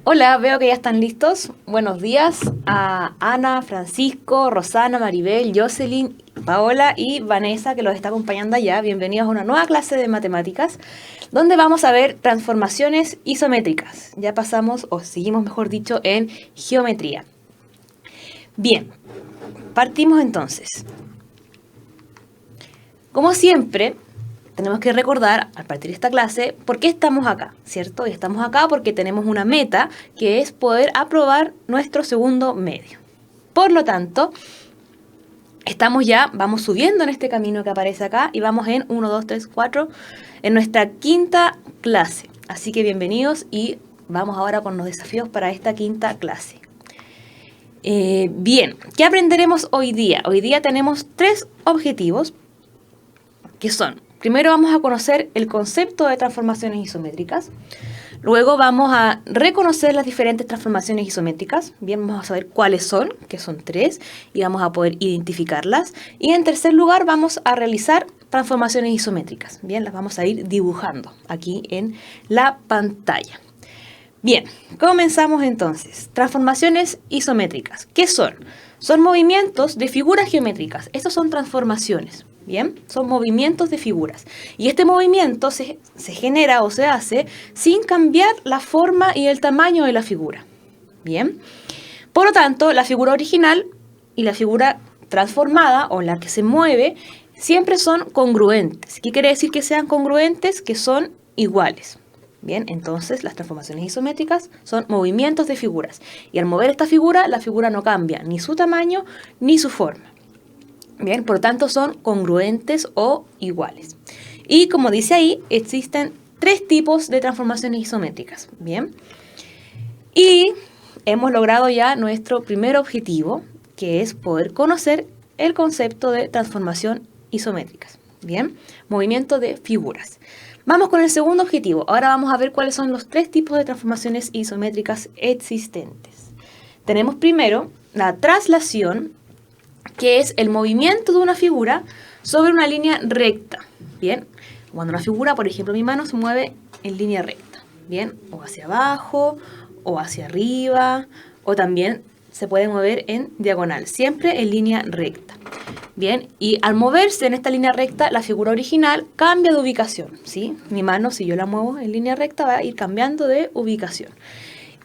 Hola, veo que ya están listos. Buenos días a Ana, Francisco, Rosana, Maribel, Jocelyn, Paola y Vanessa que los está acompañando allá. Bienvenidos a una nueva clase de matemáticas donde vamos a ver transformaciones isométricas. Ya pasamos, o seguimos mejor dicho, en geometría. Bien, partimos entonces. Como siempre, tenemos que recordar, al partir de esta clase, por qué estamos acá, ¿cierto? Y estamos acá porque tenemos una meta, que es poder aprobar nuestro segundo medio. Por lo tanto, vamos subiendo en este camino que aparece acá y vamos en 1, 2, 3, 4, en nuestra quinta clase. Así que bienvenidos y vamos ahora con los desafíos para esta quinta clase. Bien, ¿qué aprenderemos hoy día? Hoy día tenemos 3 objetivos, que son: primero vamos a conocer el concepto de transformaciones isométricas. Luego vamos a reconocer las diferentes transformaciones isométricas. Bien, vamos a saber cuáles son, que son 3, y vamos a poder identificarlas. Y en tercer lugar vamos a realizar transformaciones isométricas. Bien, las vamos a ir dibujando aquí en la pantalla. Bien, comenzamos entonces. Transformaciones isométricas. ¿Qué son? Son movimientos de figuras geométricas. Estos son transformaciones. Bien, son movimientos de figuras. Y este movimiento se genera o se hace sin cambiar la forma y el tamaño de la figura. Bien, por lo tanto, la figura original y la figura transformada o la que se mueve siempre son congruentes. ¿Qué quiere decir que sean congruentes? Que son iguales. Bien, entonces las transformaciones isométricas son movimientos de figuras. Y al mover esta figura, la figura no cambia ni su tamaño ni su forma. Bien, por lo tanto son congruentes o iguales. Y como dice ahí, existen 3 tipos de transformaciones isométricas. Bien, y hemos logrado ya nuestro primer objetivo, que es poder conocer el concepto de transformación isométricas. Bien, movimiento de figuras. Vamos con el segundo objetivo. Ahora vamos a ver cuáles son los 3 tipos de transformaciones isométricas existentes. Tenemos primero la traslación, que es el movimiento de una figura sobre una línea recta. Bien, cuando una figura, por ejemplo mi mano, se mueve en línea recta. Bien, o hacia abajo, o hacia arriba, o también se puede mover en diagonal, siempre en línea recta. Bien, y al moverse en esta línea recta, la figura original cambia de ubicación, ¿sí? Mi mano, si yo la muevo en línea recta, va a ir cambiando de ubicación.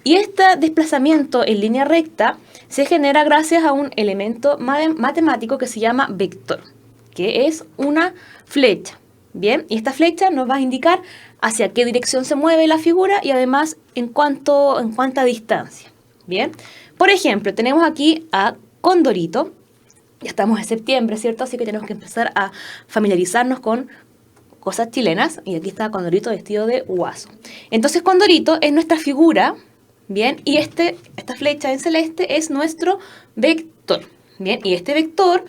Y este desplazamiento en línea recta se genera gracias a un elemento matemático que se llama vector, que es una flecha. Bien, y esta flecha nos va a indicar hacia qué dirección se mueve la figura y además en cuánta distancia. Bien, por ejemplo, tenemos aquí a Condorito. Ya estamos en septiembre, ¿cierto? Así que tenemos que empezar a familiarizarnos con cosas chilenas. Y aquí está Condorito vestido de guaso. Entonces Condorito es nuestra figura. Bien, y esta flecha en celeste es nuestro vector. Bien, y este vector,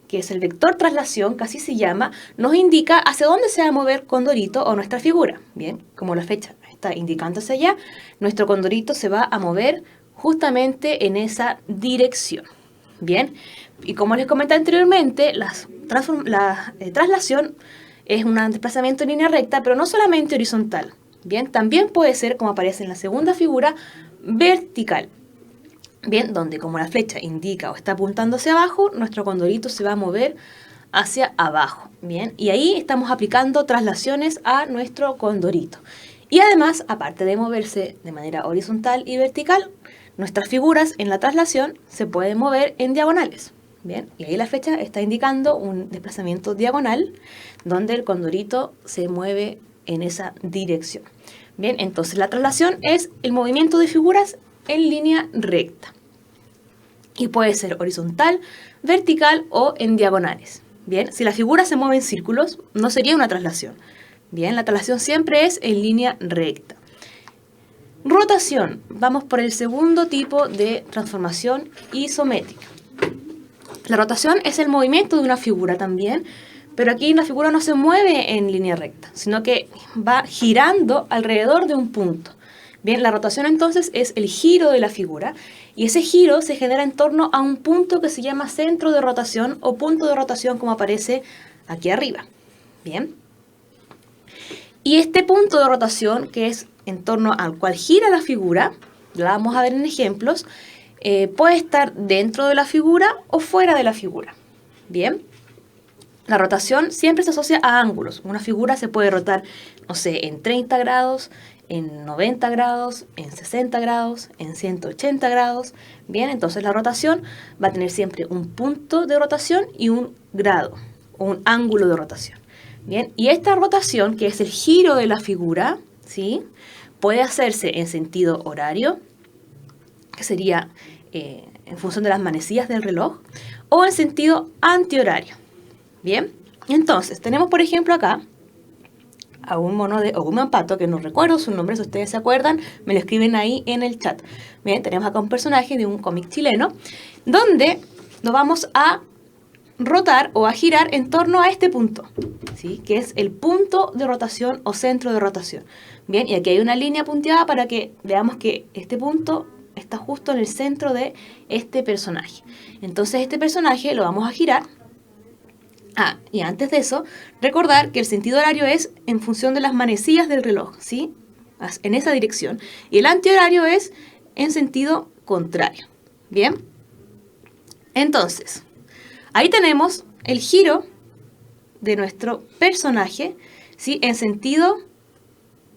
que es el vector traslación, que así se llama, nos indica hacia dónde se va a mover Condorito o nuestra figura. Bien, como la flecha está indicando hacia allá, nuestro Condorito se va a mover justamente en esa dirección. Bien, y como les comenté anteriormente, la traslación es un desplazamiento en línea recta, pero no solamente horizontal. Bien, también puede ser, como aparece en la segunda figura, vertical. Bien, donde como la flecha indica o está apuntando hacia abajo, nuestro Condorito se va a mover hacia abajo. Bien, y ahí estamos aplicando traslaciones a nuestro Condorito. Y además, aparte de moverse de manera horizontal y vertical, nuestras figuras en la traslación se pueden mover en diagonales. Bien, y ahí la flecha está indicando un desplazamiento diagonal donde el Condorito se mueve en esa dirección. Bien, entonces la traslación es el movimiento de figuras en línea recta. Y puede ser horizontal, vertical o en diagonales. Bien, si la figura se mueve en círculos, no sería una traslación. Bien, la traslación siempre es en línea recta. Rotación. Vamos por el segundo tipo de transformación isométrica. La rotación es el movimiento de una figura también, pero aquí la figura no se mueve en línea recta, sino que va girando alrededor de un punto. Bien, la rotación entonces es el giro de la figura y ese giro se genera en torno a un punto que se llama centro de rotación o punto de rotación como aparece aquí arriba. Bien. Y este punto de rotación, que es en torno al cual gira la figura, la vamos a ver en ejemplos, puede estar dentro de la figura o fuera de la figura. Bien, la rotación siempre se asocia a ángulos. Una figura se puede rotar, no sé, en 30 grados, en 90 grados, en 60 grados, en 180 grados. Bien, entonces la rotación va a tener siempre un punto de rotación y un grado, o un ángulo de rotación. Bien, y esta rotación, que es el giro de la figura, ¿sí?, puede hacerse en sentido horario, que sería en función de las manecillas del reloj, o en sentido antihorario. Bien, entonces tenemos por ejemplo acá a un mono de Oguman Pato, que no recuerdo su nombre, si ustedes se acuerdan, me lo escriben ahí en el chat. Bien, tenemos acá un personaje de un cómic chileno, donde nos vamos a rotar o a girar en torno a este punto, ¿sí?, que es el punto de rotación o centro de rotación. Bien, y aquí hay una línea punteada para que veamos que este punto está justo en el centro de este personaje. Entonces este personaje lo vamos a girar. Y antes de eso, recordar que el sentido horario es en función de las manecillas del reloj, ¿sí?, en esa dirección. Y el antihorario es en sentido contrario. Bien, entonces ahí tenemos el giro de nuestro personaje, ¿sí?, en sentido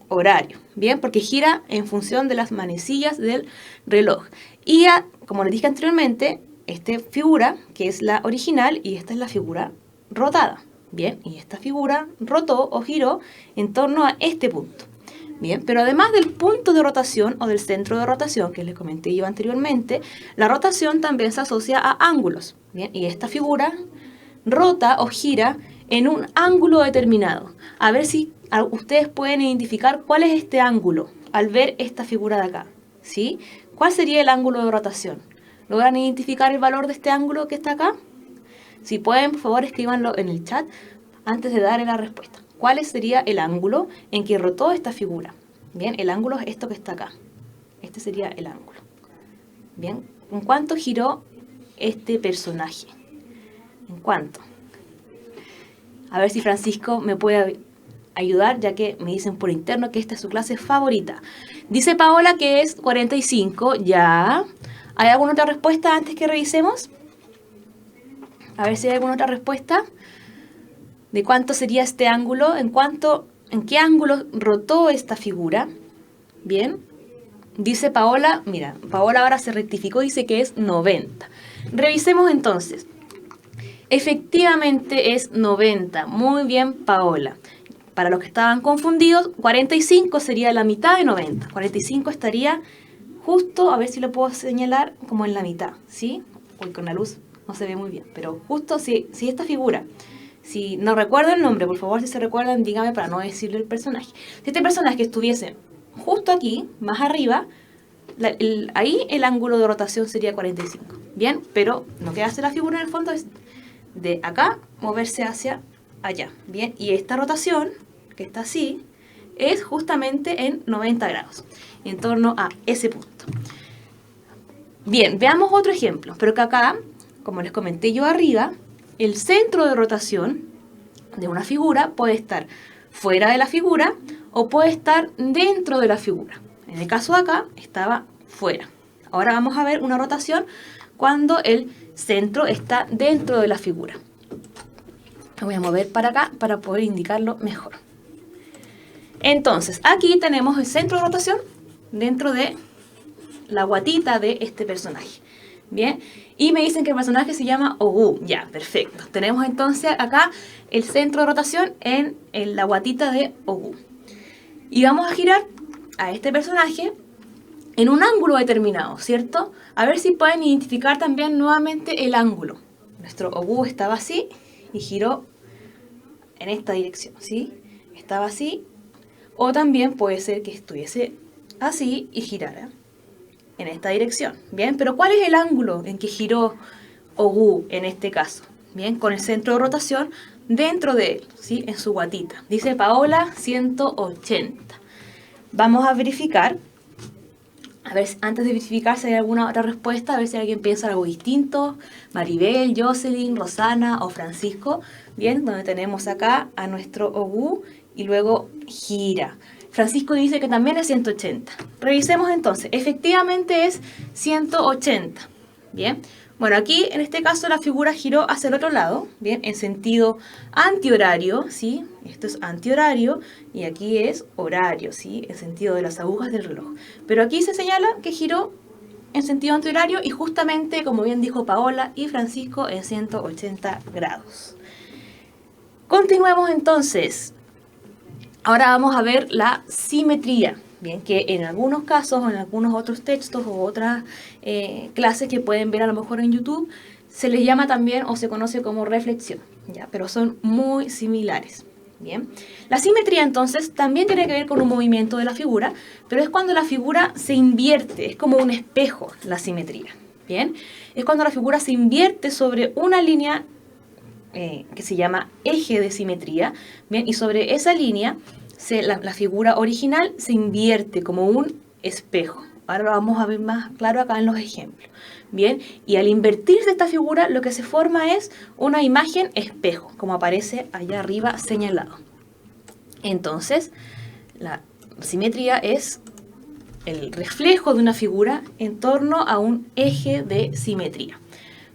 horario, bien, porque gira en función de las manecillas del reloj. Y como les dije anteriormente, esta figura, que es la original, y esta es la figura rotada, bien, y esta figura rotó o giró en torno a este punto. Bien, pero además del punto de rotación o del centro de rotación que les comenté yo anteriormente, la rotación también se asocia a ángulos, bien, y esta figura rota o gira en un ángulo determinado. A ver si ustedes pueden identificar cuál es este ángulo al ver esta figura de acá, ¿sí? ¿Cuál sería el ángulo de rotación? ¿Logran identificar el valor de este ángulo que está acá? Si pueden, por favor, escríbanlo en el chat antes de darle la respuesta. ¿Cuál sería el ángulo en que rotó esta figura? Bien, el ángulo es esto que está acá. Este sería el ángulo. Bien, ¿en cuánto giró este personaje? ¿En cuánto? A ver si Francisco me puede ayudar, ya que me dicen por interno que esta es su clase favorita. Dice Paola que es 45, ya. ¿Hay alguna otra respuesta antes que revisemos? A ver si hay alguna otra respuesta. ¿De cuánto sería este ángulo? ¿En qué ángulo rotó esta figura? Bien. Dice Paola, mira, Paola ahora se rectificó, dice que es 90. Revisemos entonces. Efectivamente es 90. Muy bien, Paola. Para los que estaban confundidos, 45 sería la mitad de 90. 45 estaría justo, a ver si lo puedo señalar, como en la mitad, ¿sí? Uy, con la luz no se ve muy bien, pero justo si esta figura, si no recuerdo el nombre, por favor, si se recuerdan, dígame para no decirle el personaje. Si este personaje estuviese justo aquí, más arriba, ahí el ángulo de rotación sería 45. Bien, pero lo que hace la figura en el fondo es de acá moverse hacia allá. Bien, y esta rotación, que está así, es justamente en 90 grados, en torno a ese punto. Bien, veamos otro ejemplo, pero que acá, como les comenté yo arriba, el centro de rotación de una figura puede estar fuera de la figura o puede estar dentro de la figura. En el caso de acá, estaba fuera. Ahora vamos a ver una rotación cuando el centro está dentro de la figura. Lo voy a mover para acá para poder indicarlo mejor. Entonces, aquí tenemos el centro de rotación dentro de la guatita de este personaje. Bien, y me dicen que el personaje se llama Ogu. Ya, perfecto. Tenemos entonces acá el centro de rotación en la guatita de Ogu. Y vamos a girar a este personaje en un ángulo determinado, ¿cierto? A ver si pueden identificar también nuevamente el ángulo. Nuestro Ogu estaba así y giró en esta dirección, ¿sí? Estaba así, o también puede ser que estuviese así y girara en esta dirección. Bien, pero ¿cuál es el ángulo en que giró Ogu en este caso? Bien, con el centro de rotación dentro de él, ¿sí? En su guatita. Dice Paola, 180. Vamos a verificar. A ver, antes de verificar si hay alguna otra respuesta, a ver si alguien piensa algo distinto. Maribel, Jocelyn, Rosana o Francisco. Bien, donde tenemos acá a nuestro Ogu y luego gira. Francisco dice que también es 180. Revisemos entonces. Efectivamente es 180. Bien. Bueno, aquí en este caso la figura giró hacia el otro lado, bien, en sentido antihorario, ¿sí? Esto es antihorario y aquí es horario, ¿sí? En sentido de las agujas del reloj. Pero aquí se señala que giró en sentido antihorario y justamente, como bien dijo Paola y Francisco, en 180 grados. Continuemos entonces. Ahora vamos a ver la simetría, bien, que en algunos casos o en algunos otros textos o otras clases que pueden ver a lo mejor en YouTube, se les llama también o se conoce como reflexión, ¿ya? Pero son muy similares. Bien. La simetría entonces también tiene que ver con un movimiento de la figura, pero es cuando la figura se invierte, es como un espejo la simetría. Bien. Es cuando la figura se invierte sobre una línea que se llama eje de simetría, bien, y sobre esa línea la figura original se invierte como un espejo. Ahora lo vamos a ver más claro acá en los ejemplos. Bien, y al invertirse esta figura lo que se forma es una imagen espejo, como aparece allá arriba señalado. Entonces, la simetría es el reflejo de una figura en torno a un eje de simetría.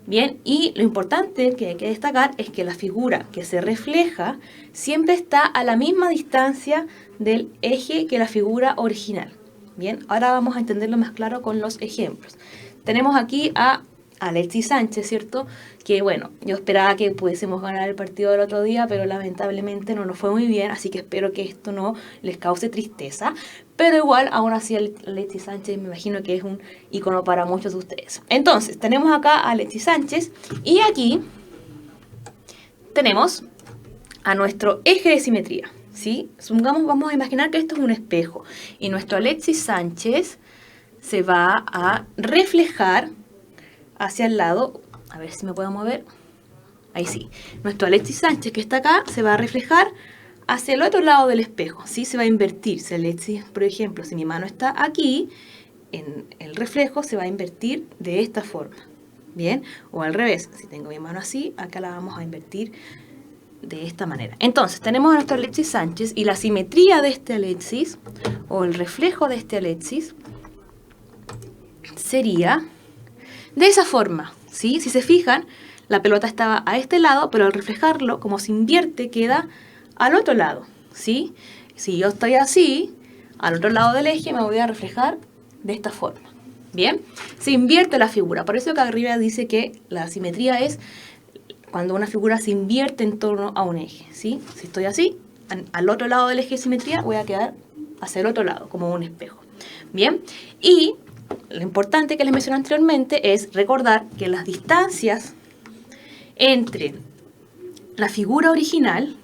Bien, y lo importante que hay que destacar es que la figura que se refleja siempre está a la misma distancia del eje que la figura original. Bien, ahora vamos a entenderlo más claro con los ejemplos. Tenemos aquí a Alexis Sánchez, ¿cierto? Que bueno, yo esperaba que pudiésemos ganar el partido del otro día, pero lamentablemente no nos fue muy bien, así que espero que esto no les cause tristeza. Pero igual, aún así, Alexis Sánchez me imagino que es un icono para muchos de ustedes. Entonces, tenemos acá a Alexis Sánchez y aquí tenemos a nuestro eje de simetría, ¿sí? Supongamos, vamos a imaginar que esto es un espejo y nuestro Alexis Sánchez se va a reflejar hacia el lado, a ver si me puedo mover, ahí sí, nuestro Alexis Sánchez que está acá se va a reflejar hacia el otro lado del espejo, ¿sí? Se va a invertir, si Alexis, por ejemplo, si mi mano está aquí, en el reflejo se va a invertir de esta forma, ¿bien? O al revés, si tengo mi mano así, acá la vamos a invertir de esta manera. Entonces, tenemos a nuestro Alexis Sánchez y la simetría de este Alexis, o el reflejo de este Alexis, sería de esa forma, ¿sí? Si se fijan, la pelota estaba a este lado, pero al reflejarlo, como se invierte, queda al otro lado, ¿sí? Si yo estoy así, al otro lado del eje me voy a reflejar de esta forma, ¿bien? Se invierte la figura, por eso que arriba dice que la simetría es cuando una figura se invierte en torno a un eje, ¿sí? Si estoy así, al otro lado del eje de simetría voy a quedar hacia el otro lado, como un espejo, ¿bien? Y lo importante que les mencioné anteriormente es recordar que las distancias entre la figura original,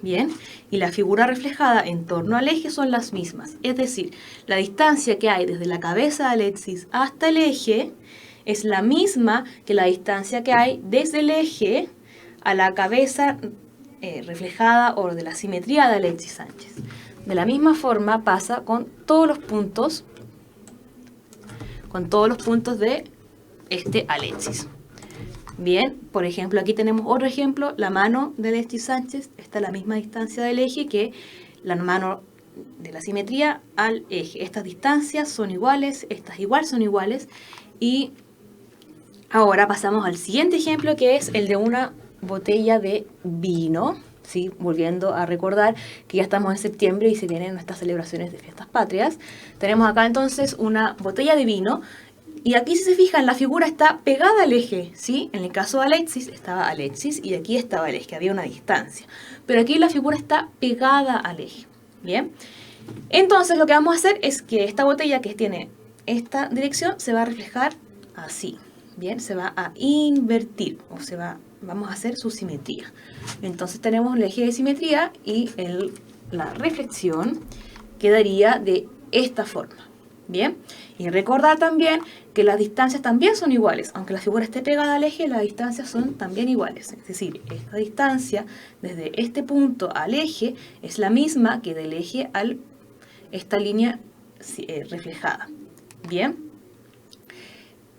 bien, y la figura reflejada en torno al eje son las mismas. Es decir, la distancia que hay desde la cabeza de Alexis hasta el eje es la misma que la distancia que hay desde el eje a la cabeza reflejada o de la simetría de Alexis Sánchez. De la misma forma pasa con todos los puntos de este Alexis. Bien, por ejemplo, aquí tenemos otro ejemplo, la mano de Alexis Sánchez está a la misma distancia del eje que la mano de la simetría al eje. Estas distancias son iguales, estas igual son iguales. Y ahora pasamos al siguiente ejemplo, que es el de una botella de vino, ¿sí? Volviendo a recordar que ya estamos en septiembre y se vienen nuestras celebraciones de fiestas patrias. Tenemos acá entonces una botella de vino. Y aquí, si se fijan, la figura está pegada al eje, ¿sí? En el caso de Alexis, estaba Alexis y aquí estaba el eje, había una distancia. Pero aquí la figura está pegada al eje, ¿bien? Entonces, lo que vamos a hacer es que esta botella que tiene esta dirección se va a reflejar así, ¿bien? Se va a invertir, o vamos a hacer su simetría. Entonces, tenemos el eje de simetría y la reflexión quedaría de esta forma. Bien, y recordar también que las distancias también son iguales, aunque la figura esté pegada al eje, las distancias son también iguales. Es decir, esta distancia desde este punto al eje es la misma que del eje a esta línea reflejada. Bien,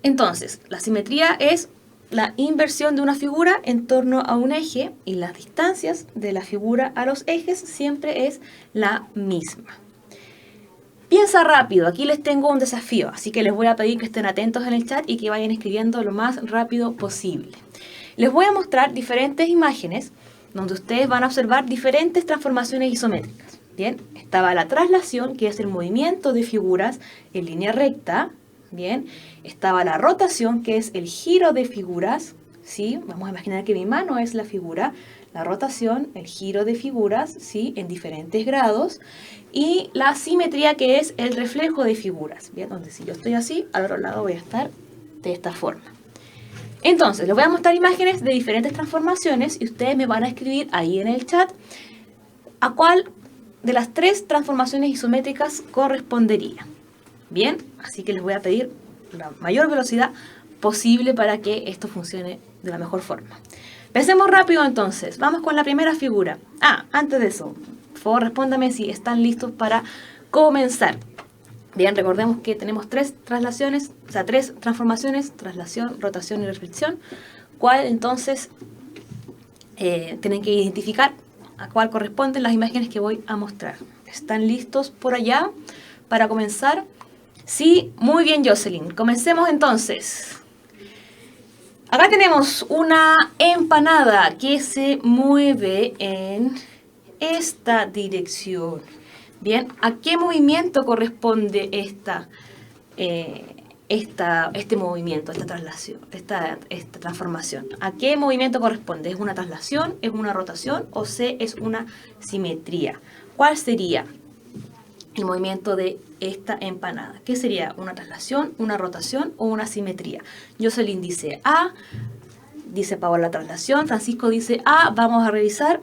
entonces la simetría es la inversión de una figura en torno a un eje y las distancias de la figura a los ejes siempre es la misma. Piensa rápido, aquí les tengo un desafío, así que les voy a pedir que estén atentos en el chat y que vayan escribiendo lo más rápido posible. Les voy a mostrar diferentes imágenes donde ustedes van a observar diferentes transformaciones isométricas. Bien, estaba la traslación, que es el movimiento de figuras en línea recta. Bien, estaba la rotación, que es el giro de figuras. ¿Sí? Vamos a imaginar que mi mano es la figura, la rotación, el giro de figuras, ¿sí? En diferentes grados. Y la simetría, que es el reflejo de figuras. Bien, donde si yo estoy así, al otro lado voy a estar de esta forma. Entonces, les voy a mostrar imágenes de diferentes transformaciones y ustedes me van a escribir ahí en el chat a cuál de las 3 transformaciones isométricas correspondería. Bien, así que les voy a pedir la mayor velocidad posible para que esto funcione de la mejor forma. Pensemos rápido entonces. Vamos con la primera figura. Antes de eso, por favor respóndame si están listos para comenzar. Bien, recordemos que tenemos 3 traslaciones, o sea, 3 transformaciones: traslación, rotación y reflexión. ¿Cuál entonces tienen que identificar a cuál corresponden las imágenes que voy a mostrar? ¿Están listos por allá para comenzar? Sí, muy bien, Jocelyn. Comencemos entonces. Acá tenemos una empanada que se mueve en esta dirección. Bien, ¿a qué movimiento corresponde este movimiento, esta traslación, esta transformación? ¿A qué movimiento corresponde? ¿Es una traslación, es una rotación o es una simetría? ¿Cuál sería el movimiento de esta empanada? ¿Qué sería? ¿Una traslación, una rotación o una simetría? Jocelyn dice A, dice Paola traslación, Francisco dice A. Vamos a revisar.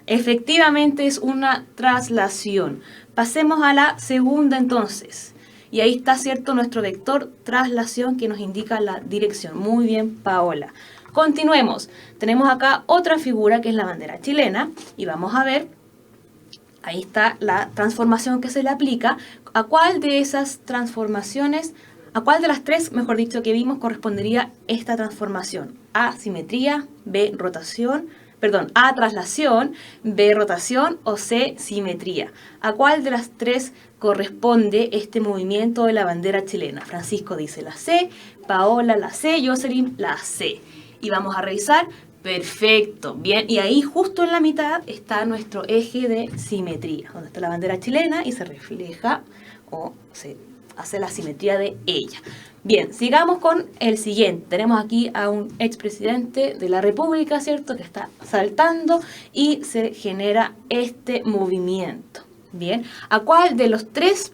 Efectivamente es una traslación. Pasemos a la segunda entonces. Y ahí está, ¿cierto?, nuestro vector traslación que nos indica la dirección. Muy bien, Paola. Continuemos. Tenemos acá otra figura que es la bandera chilena y vamos a ver. Ahí está la transformación que se le aplica. ¿A cuál de esas transformaciones, a cuál de las 3, mejor dicho, que vimos correspondería esta transformación? A, simetría, B, rotación, A, traslación, B, rotación o C, simetría. ¿A cuál de las 3 corresponde este movimiento de la bandera chilena? Francisco dice la C, Paola la C, Jocelyn la C. Y vamos a revisar. Perfecto, bien, y ahí justo en la mitad está nuestro eje de simetría, donde está la bandera chilena y se refleja o se hace la simetría de ella. Bien, sigamos con el siguiente. Tenemos aquí a un expresidente de la República, ¿cierto?, que está saltando y se genera este movimiento. Bien, ¿a cuál de los 3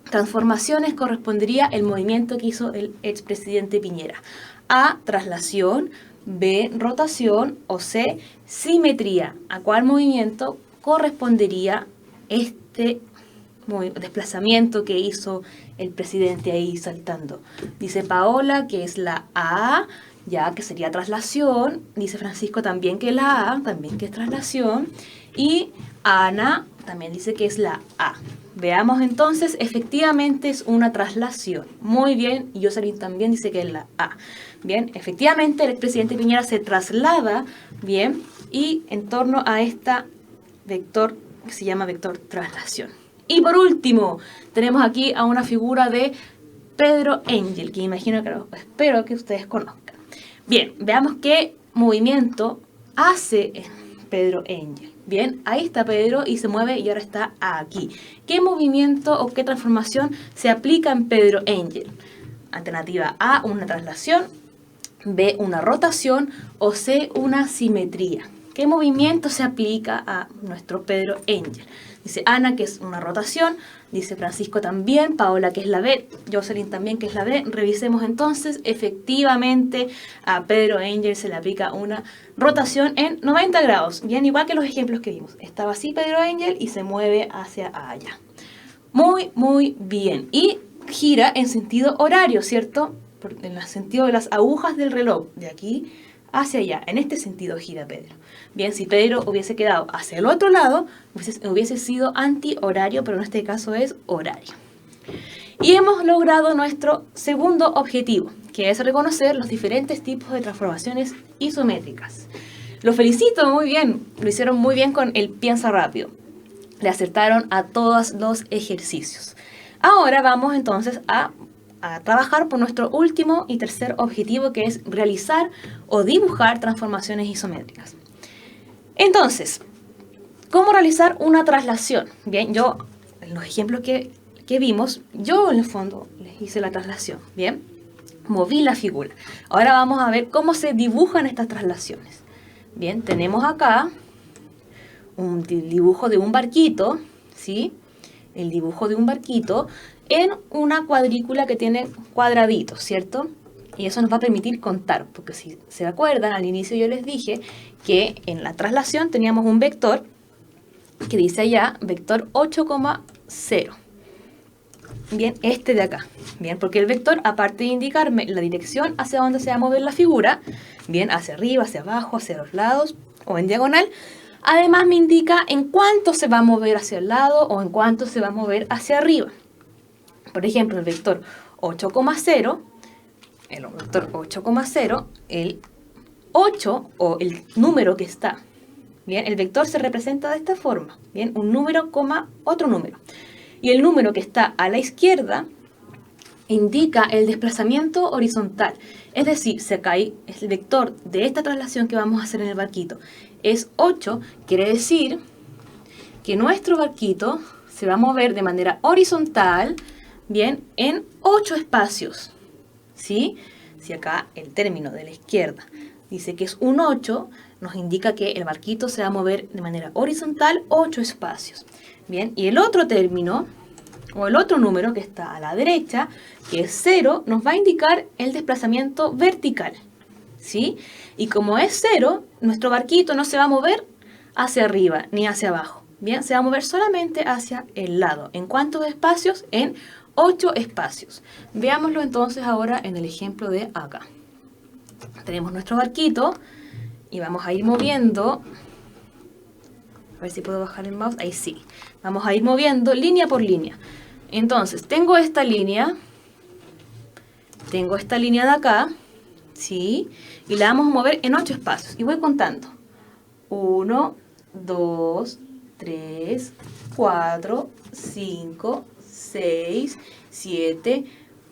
transformaciones correspondería el movimiento que hizo el expresidente Piñera? A, traslación, B, rotación o C, simetría. ¿A cuál movimiento correspondería este desplazamiento que hizo el presidente ahí saltando? Dice Paola que es la A, ya que sería traslación. Dice Francisco también que es la A, también que es traslación. Y Ana también dice que es la A. Veamos entonces, efectivamente es una traslación. Muy bien, y Jocelyn también dice que es la A. Bien, efectivamente el expresidente Piñera se traslada, bien, y en torno a esta vector que se llama vector traslación. Y por último, tenemos aquí a una figura de Pedro Engel, que imagino que espero que ustedes conozcan. Bien, veamos qué movimiento hace Pedro Engel. Bien, ahí está Pedro y se mueve y ahora está aquí. ¿Qué movimiento o qué transformación se aplica en Pedro Engel? Alternativa A, una traslación, B, una rotación o C, una simetría. ¿Qué movimiento se aplica a nuestro Pedro Engel? Dice Ana que es una rotación, dice Francisco también, Paola que es la B, Jocelyn también que es la B. Revisemos entonces, efectivamente a Pedro Engel se le aplica una rotación en 90 grados, bien, igual que los ejemplos que vimos. Estaba así Pedro Engel y se mueve hacia allá. Muy, muy bien. Y gira en sentido horario, ¿cierto? En el sentido de las agujas del reloj, de aquí hacia allá. En este sentido gira Pedro. Bien, si Pedro hubiese quedado hacia el otro lado, hubiese sido antihorario, pero en este caso es horario. Y hemos logrado nuestro segundo objetivo, que es reconocer los diferentes tipos de transformaciones isométricas. Lo felicito, muy bien, lo hicieron muy bien con el piensa rápido. Le acertaron a todos los ejercicios. Ahora vamos entonces a trabajar por nuestro último y tercer objetivo, que es realizar o dibujar transformaciones isométricas. Entonces, ¿cómo realizar una traslación? Bien, yo, en los ejemplos que vimos, yo en el fondo les hice la traslación, ¿bien? Moví la figura. Ahora vamos a ver cómo se dibujan estas traslaciones. Bien, tenemos acá un dibujo de un barquito, ¿sí? El dibujo de un barquito en una cuadrícula que tiene cuadraditos, ¿cierto? Y eso nos va a permitir contar, porque si se acuerdan, al inicio yo les dije que en la traslación teníamos un vector que dice allá, vector 8,0. Bien, este de acá. Bien, porque el vector, aparte de indicarme la dirección hacia donde se va a mover la figura, bien, hacia arriba, hacia abajo, hacia los lados o en diagonal, además me indica en cuánto se va a mover hacia el lado o en cuánto se va a mover hacia arriba. Por ejemplo, el vector 8,0, el 8 o el número que está, bien, el vector se representa de esta forma, bien, un número, otro número. Y el número que está a la izquierda indica el desplazamiento horizontal. Es decir, si acá el vector de esta traslación que vamos a hacer en el barquito es 8, quiere decir que nuestro barquito se va a mover de manera horizontal, bien, en 8 espacios, ¿sí? Si acá el término de la izquierda dice que es un 8, nos indica que el barquito se va a mover de manera horizontal 8 espacios. Bien, y el otro término, o el otro número que está a la derecha, que es 0, nos va a indicar el desplazamiento vertical, ¿sí? Y como es 0, nuestro barquito no se va a mover hacia arriba ni hacia abajo. Bien, se va a mover solamente hacia el lado. ¿En cuántos espacios? En 8 espacios. Veámoslo entonces ahora en el ejemplo de acá. Tenemos nuestro barquito y vamos a ir moviendo. A ver si puedo bajar el mouse. Ahí sí. Vamos a ir moviendo línea por línea. Entonces, tengo esta línea de acá, ¿sí? Y la vamos a mover en 8 espacios. Y voy contando. 1, 2, 3, 4, 5, 6, 7,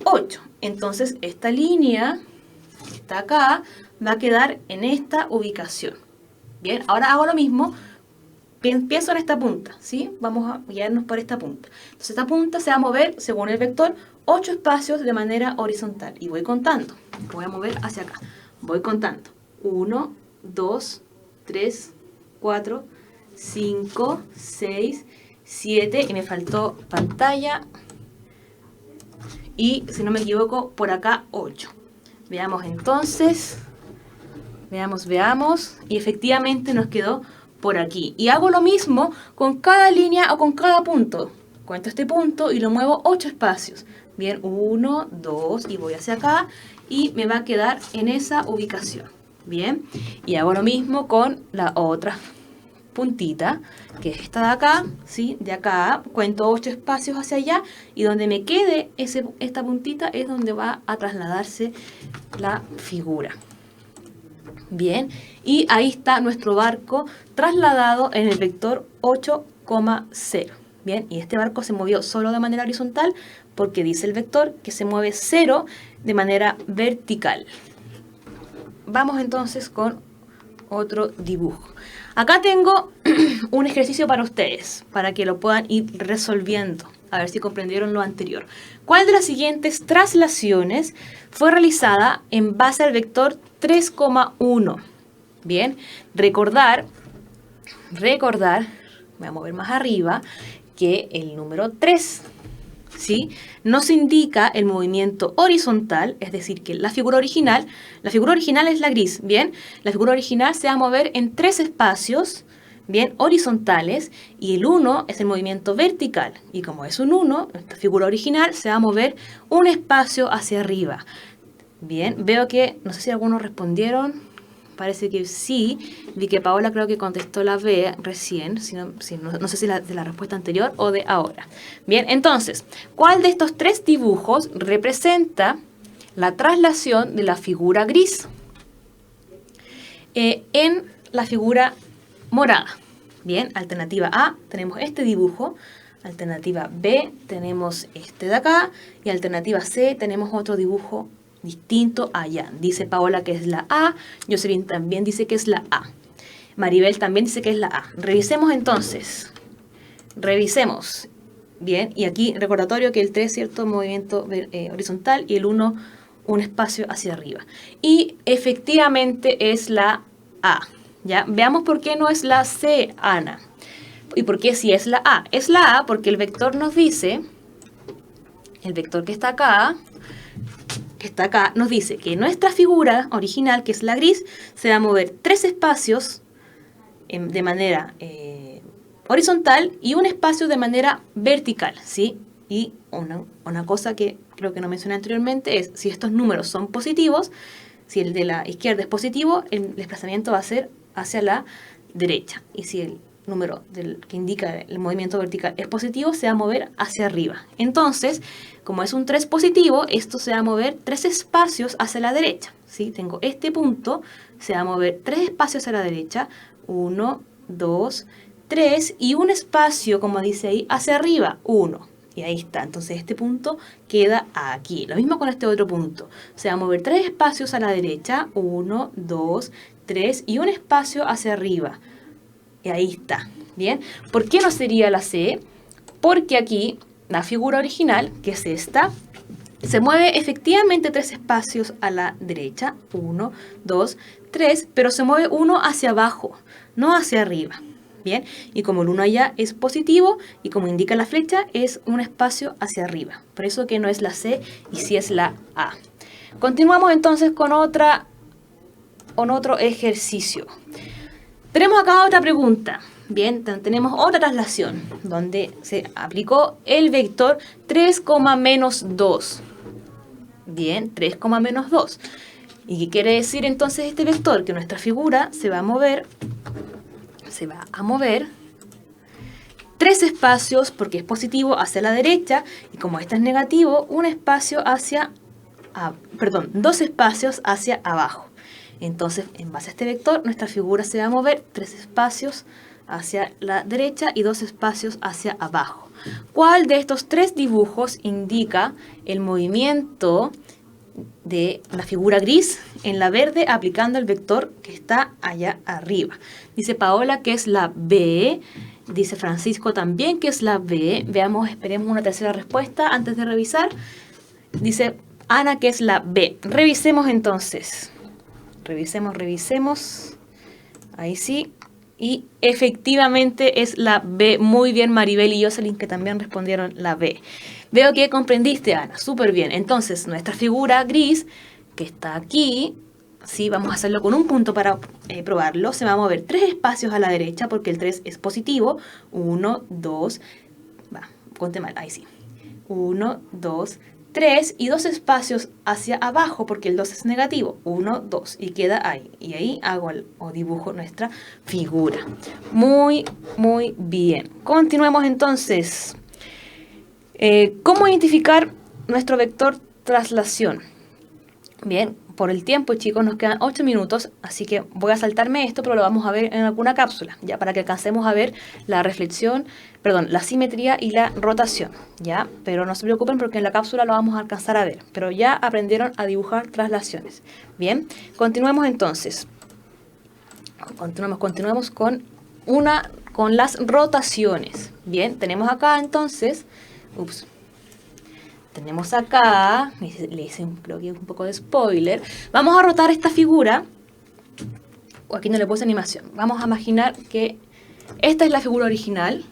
8. Entonces, esta línea que está acá va a quedar en esta ubicación. Bien, ahora hago lo mismo. Pienso en esta punta, ¿sí? Vamos a guiarnos por esta punta. Entonces, esta punta se va a mover, según el vector, 8 espacios de manera horizontal. Y voy contando. Voy a mover hacia acá. Voy contando. 1, 2, 3, 4, 5, 6, 7. Y me faltó pantalla. Y, si no me equivoco, por acá 8. Veamos entonces. Veamos. Y efectivamente nos quedó por aquí. Y hago lo mismo con cada línea o con cada punto. Cuento este punto y lo muevo 8 espacios. Bien, 1, 2 y voy hacia acá y me va a quedar en esa ubicación. Bien, y hago lo mismo con la otra puntita, que es esta de acá, ¿sí? De acá cuento 8 espacios hacia allá y donde me quede esta puntita es donde va a trasladarse la figura. Bien, y ahí está nuestro barco trasladado en el vector 8,0. Bien, y este barco se movió solo de manera horizontal porque dice el vector que se mueve 0 de manera vertical. Vamos entonces con otro dibujo. Acá tengo un ejercicio para ustedes, para que lo puedan ir resolviendo. A ver si comprendieron lo anterior. ¿Cuál de las siguientes traslaciones fue realizada en base al vector 3,1? Bien, recordar, voy a mover más arriba, que el número 3, ¿sí? Nos indica el movimiento horizontal, es decir, que la figura original es la gris, ¿bien? La figura original se va a mover en 3 espacios, bien, horizontales, y el 1 es el movimiento vertical, y como es un 1, esta figura original se va a mover un espacio hacia arriba. Bien, veo que, no sé si algunos respondieron, parece que sí, vi que Paola creo que contestó la B recién, no sé si de la respuesta anterior o de ahora. Bien, entonces, ¿cuál de estos 3 dibujos representa la traslación de la figura gris? En la figura morada. Bien, alternativa A, tenemos este dibujo. Alternativa B, tenemos este de acá. Y alternativa C, tenemos otro dibujo distinto allá. Dice Paola que es la A. Jocelyn también dice que es la A. Maribel también dice que es la A. Revisemos entonces. Revisemos. Bien, y aquí recordatorio que el 3, ¿cierto? Movimiento horizontal y el 1, un espacio hacia arriba. Y efectivamente es la A. ¿Ya? Veamos por qué no es la C, Ana. ¿Y por qué sí es la A? Es la A porque el vector nos dice, el vector que está acá, nos dice que nuestra figura original, que es la gris, se va a mover 3 espacios de manera horizontal y un espacio de manera vertical, ¿sí? Y una cosa que creo que no mencioné anteriormente es, si estos números son positivos, si el de la izquierda es positivo, el desplazamiento va a ser hacia la derecha. Y si el número que indica el movimiento vertical es positivo, se va a mover hacia arriba. Entonces, como es un 3 positivo, esto se va a mover 3 espacios hacia la derecha, ¿sí? Tengo este punto, se va a mover 3 espacios hacia la derecha, 1, 2, 3, y un espacio, como dice ahí, hacia arriba, 1. Y ahí está, entonces este punto queda aquí. Lo mismo con este otro punto. Se va a mover 3 espacios a la derecha, 1, 2, 3, y un espacio hacia arriba. Y ahí está, ¿bien? ¿Por qué no sería la C? Porque aquí la figura original, que es esta, se mueve efectivamente 3 espacios a la derecha, 1, 2, 3, pero se mueve uno hacia abajo, no hacia arriba. Bien, y como el 1 allá es positivo, y como indica la flecha, es un espacio hacia arriba. Por eso que no es la C y sí es la A. Continuamos entonces con otro ejercicio. Tenemos acá otra pregunta. Bien, tenemos otra traslación, donde se aplicó el vector 3, menos 2. Bien, 3, menos 2. ¿Y qué quiere decir entonces este vector? Que nuestra figura se va a mover 3 espacios, porque es positivo, hacia la derecha, y como este es negativo, 2 espacios hacia abajo. Entonces, en base a este vector, nuestra figura se va a mover 3 espacios hacia la derecha y 2 espacios hacia abajo. ¿Cuál de estos 3 dibujos indica el movimiento de la figura gris en la verde aplicando el vector que está allá arriba? Dice Paola que es la B, dice Francisco también que es la B. Veamos, esperemos una tercera respuesta antes de revisar. Dice Ana que es la B. Revisemos entonces. Revisemos. Ahí sí. Y efectivamente es la B. Muy bien, Maribel y Jocelyn, que también respondieron la B. Veo que comprendiste, Ana. Súper bien. Entonces, nuestra figura gris, que está aquí, sí, vamos a hacerlo con un punto para probarlo. Se va a mover 3 espacios a la derecha, porque el 3 es positivo. 1, 2, conté mal, ahí sí. 1, 2, 3 y 2 espacios hacia abajo, porque el 2 es negativo. 1, 2, y queda ahí. Y ahí dibujo nuestra figura. Muy, muy bien. Continuemos entonces. ¿Cómo identificar nuestro vector traslación? Bien, por el tiempo, chicos, nos quedan 8 minutos, así que voy a saltarme esto, pero lo vamos a ver en alguna cápsula, ya, para que alcancemos a ver la simetría y la rotación, ya, pero no se preocupen porque en la cápsula lo vamos a alcanzar a ver, pero ya aprendieron a dibujar traslaciones. Bien, continuemos entonces. Continuemos con las rotaciones. Bien, tenemos acá entonces, tenemos acá, le hice creo que un poco de spoiler. Vamos a rotar esta figura. Aquí no le puse animación. Vamos a imaginar que esta es la figura original.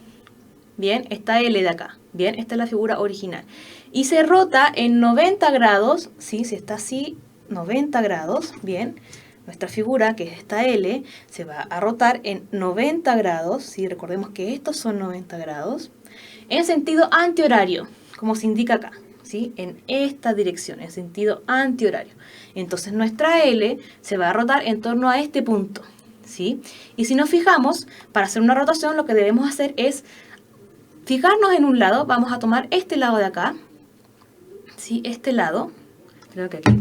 Bien, esta L de acá. Bien, esta es la figura original. Y se rota en 90 grados. ¿Sí? Si está así, 90 grados. Bien, nuestra figura, que es esta L, se va a rotar en 90 grados. ¿Sí? Recordemos que estos son 90 grados. En sentido antihorario, como se indica acá. ¿Sí? En esta dirección, en sentido antihorario. Entonces nuestra L se va a rotar en torno a este punto, ¿sí? Y si nos fijamos, para hacer una rotación lo que debemos hacer es fijarnos en un lado. Vamos a tomar este lado de acá, ¿sí? Este lado, creo que aquí.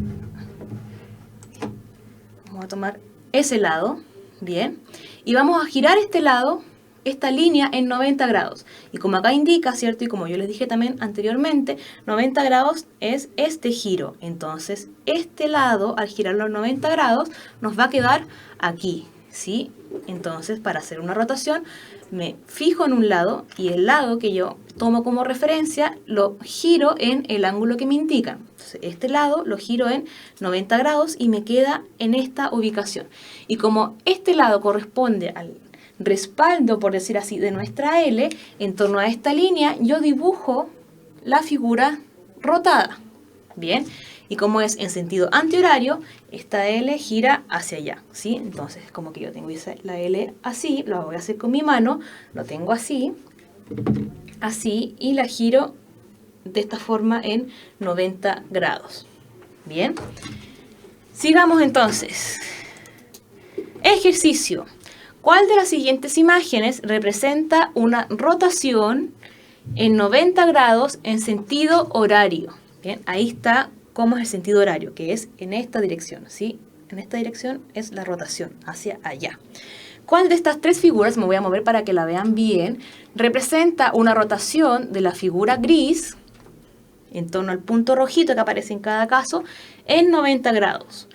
Vamos a tomar ese lado, bien. Y vamos a girar este lado esta línea en 90 grados. Y como acá indica, ¿cierto? Y como yo les dije también anteriormente, 90 grados es este giro. Entonces, este lado, al girarlo 90 grados, nos va a quedar aquí, ¿sí? Entonces, para hacer una rotación, me fijo en un lado y el lado que yo tomo como referencia lo giro en el ángulo que me indican. Entonces, este lado lo giro en 90 grados y me queda en esta ubicación. Y como este lado corresponde al respaldo, por decir así, de nuestra L, en torno a esta línea yo dibujo la figura rotada. Bien, y como es en sentido antihorario, esta L gira hacia allá, ¿sí? Entonces, como que yo tengo la L así, lo voy a hacer con mi mano, lo tengo así, así, y la giro de esta forma en 90 grados. Bien, sigamos entonces. Ejercicio. ¿Cuál de las siguientes imágenes representa una rotación en 90 grados en sentido horario? Bien, ahí está cómo es el sentido horario, que es en esta dirección, ¿sí? En esta dirección es la rotación, hacia allá. ¿Cuál de estas tres figuras, me voy a mover para que la vean bien, representa una rotación de la figura gris, en torno al punto rojito que aparece en cada caso, en 90 grados,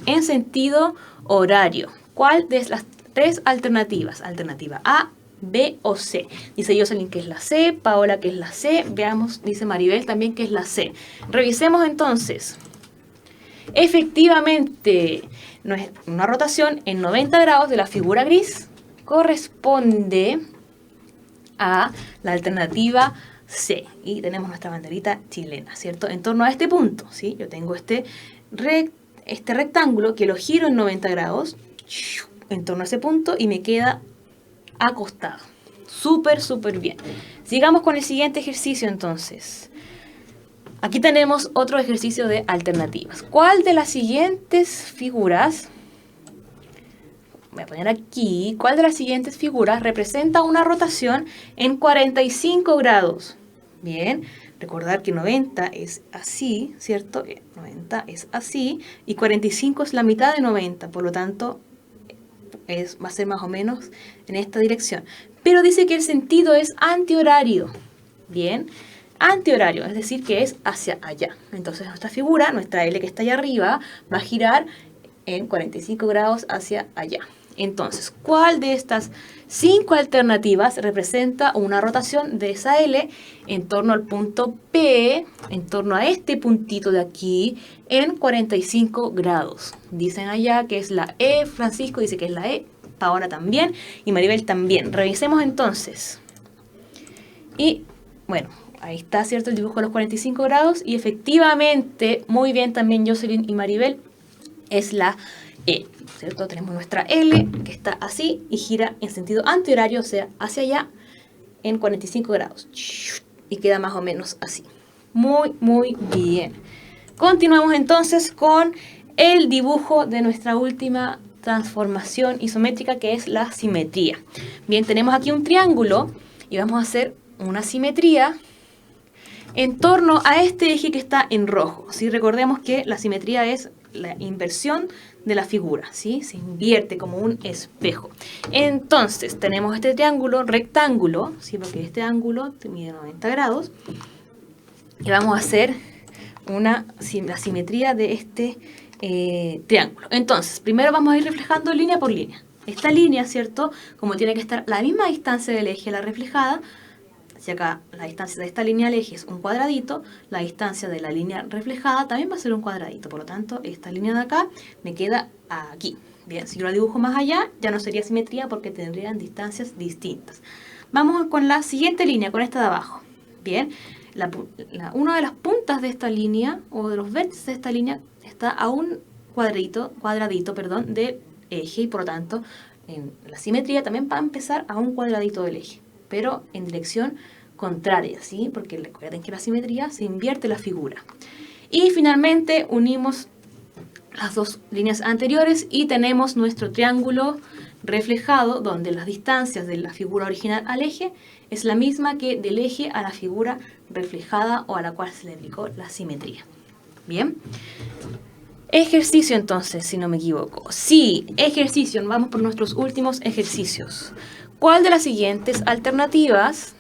en sentido horario? ¿Cuál de las tres alternativas? Alternativa A, B o C. Dice Jocelyn que es la C, Paola que es la C, veamos, dice Maribel también que es la C. Revisemos entonces. Efectivamente, una rotación en 90 grados de la figura gris corresponde a la alternativa C. Y tenemos nuestra banderita chilena, ¿cierto? En torno a este punto, ¿sí? Yo tengo este rectángulo que lo giro en 90 grados en torno a ese punto y me queda acostado. Súper, súper bien. Sigamos con el siguiente ejercicio entonces. Aquí tenemos otro ejercicio de alternativas. ¿Cuál de las siguientes figuras, voy a poner aquí, cuál de las siguientes figuras representa una rotación en 45 grados? Bien, recordar que 90 es así, ¿cierto? 90 es así y 45 es la mitad de 90, por lo tanto va a ser más o menos en esta dirección. Pero dice que el sentido es antihorario. Bien, antihorario, es decir, que es hacia allá. Entonces nuestra figura, nuestra L que está allá arriba, va a girar en 45 grados hacia allá. Entonces, ¿cuál de estas 5 alternativas representa una rotación de esa L en torno al punto P, en torno a este puntito de aquí, en 45 grados? Dicen allá que es la E, Francisco dice que es la E, Paola también y Maribel también. Revisemos entonces. Y bueno, ahí está, ¿cierto? El dibujo de los 45 grados y efectivamente, muy bien también Jocelyn y Maribel, es la E, ¿cierto? Tenemos nuestra L que está así y gira en sentido antihorario, o sea, hacia allá en 45 grados. Y queda más o menos así. Muy, muy bien. Continuamos entonces con el dibujo de nuestra última transformación isométrica, que es la simetría. Bien, tenemos aquí un triángulo y vamos a hacer una simetría en torno a este eje que está en rojo. ¿Sí? Recordemos que la simetría es la inversión de la figura, ¿sí? Se invierte como un espejo. Entonces, tenemos este triángulo rectángulo, ¿sí? Porque este ángulo mide 90 grados. Y vamos a hacer la simetría de este triángulo. Entonces, primero vamos a ir reflejando línea por línea. Esta línea, ¿cierto? Como tiene que estar la misma distancia del eje a la reflejada, si acá la distancia de esta línea al eje es un cuadradito, la distancia de la línea reflejada también va a ser un cuadradito. Por lo tanto, esta línea de acá me queda aquí. Bien, si yo la dibujo más allá, ya no sería simetría porque tendrían distancias distintas. Vamos con la siguiente línea, con esta de abajo. Bien, una de las puntas de esta línea, o de los vértices de esta línea, está a un cuadradito, del eje. Y por lo tanto, en la simetría también va a empezar a un cuadradito del eje, pero en dirección contraria, ¿sí? Porque recuerden que la simetría se invierte la figura. Y finalmente unimos las dos líneas anteriores y tenemos nuestro triángulo reflejado, donde las distancias de la figura original al eje es la misma que del eje a la figura reflejada o a la cual se le aplicó la simetría. Bien. Ejercicio entonces, si no me equivoco. Sí, ejercicio. Vamos por nuestros últimos ejercicios. ¿Cuál de las siguientes alternativas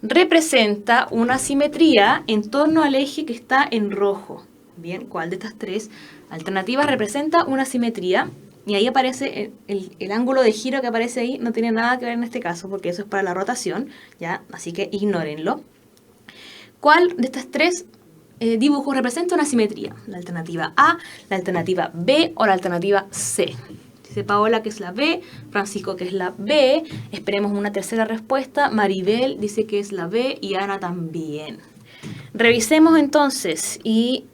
representa una simetría en torno al eje que está en rojo? Bien, ¿cuál de estas tres alternativas representa una simetría? Y ahí aparece el ángulo de giro que aparece ahí, no tiene nada que ver en este caso, porque eso es para la rotación, ¿ya? Así que ignórenlo. ¿Cuál de estas tres dibujos representa una simetría? La alternativa A, la alternativa B o la alternativa C. Dice Paola que es la B, Francisco que es la B, esperemos una tercera respuesta, Maribel dice que es la B y Ana también. Revisemos entonces y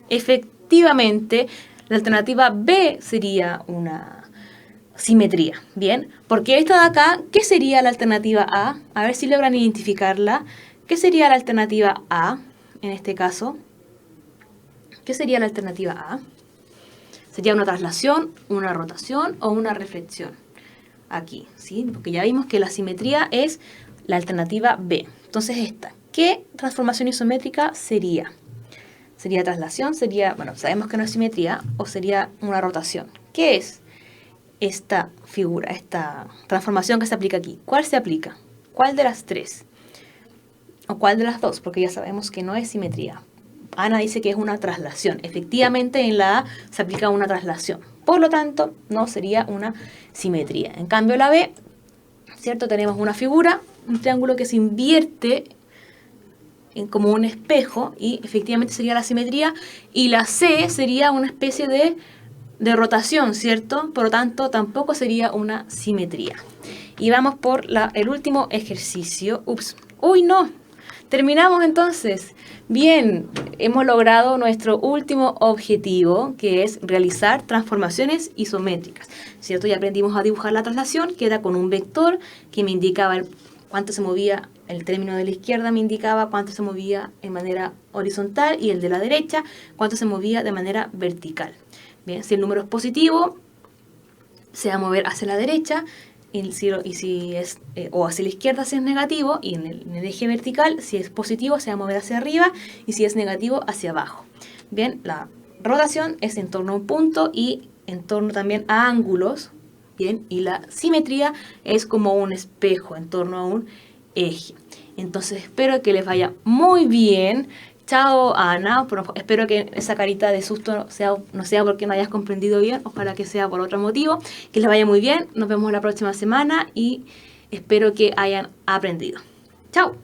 efectivamente la alternativa B sería una simetría, ¿bien? Porque esta de acá, ¿qué sería la alternativa A? A ver si logran identificarla. ¿Qué sería la alternativa A en este caso? ¿Qué sería la alternativa A? ¿Sería una traslación, una rotación o una reflexión? Aquí, ¿sí? Porque ya vimos que la simetría es la alternativa B. Entonces esta, ¿qué transformación isométrica sería? ¿Sería traslación? ¿Sería, bueno, sabemos que no es simetría, o sería una rotación? ¿Qué es esta figura, esta transformación que se aplica aquí? ¿Cuál se aplica? ¿Cuál de las tres? ¿O cuál de las dos? Porque ya sabemos que no es simetría. Ana dice que es una traslación. Efectivamente, en la A se aplica una traslación. Por lo tanto, no sería una simetría. En cambio, la B, ¿cierto? Tenemos una figura, un triángulo que se invierte como un espejo y efectivamente sería la simetría. Y la C sería una especie de rotación, ¿cierto? Por lo tanto, tampoco sería una simetría. Y vamos por el último ejercicio. Ups. ¡Uy, no! Terminamos entonces. Bien, hemos logrado nuestro último objetivo, que es realizar transformaciones isométricas. ¿Cierto? Ya aprendimos a dibujar la traslación, queda con un vector que me indicaba cuánto se movía, el término de la izquierda me indicaba cuánto se movía en manera horizontal y el de la derecha cuánto se movía de manera vertical. Bien, si el número es positivo, se va a mover hacia la derecha, o hacia la izquierda si es negativo, y en el eje vertical, si es positivo, se va a mover hacia arriba, y si es negativo, hacia abajo. Bien, la rotación es en torno a un punto y en torno también a ángulos, bien, y la simetría es como un espejo en torno a un eje. Entonces espero que les vaya muy bien. Chao, Ana. Espero que esa carita de susto no sea porque no hayas comprendido bien. Ojalá que sea por otro motivo. Que les vaya muy bien. Nos vemos la próxima semana y espero que hayan aprendido. Chao.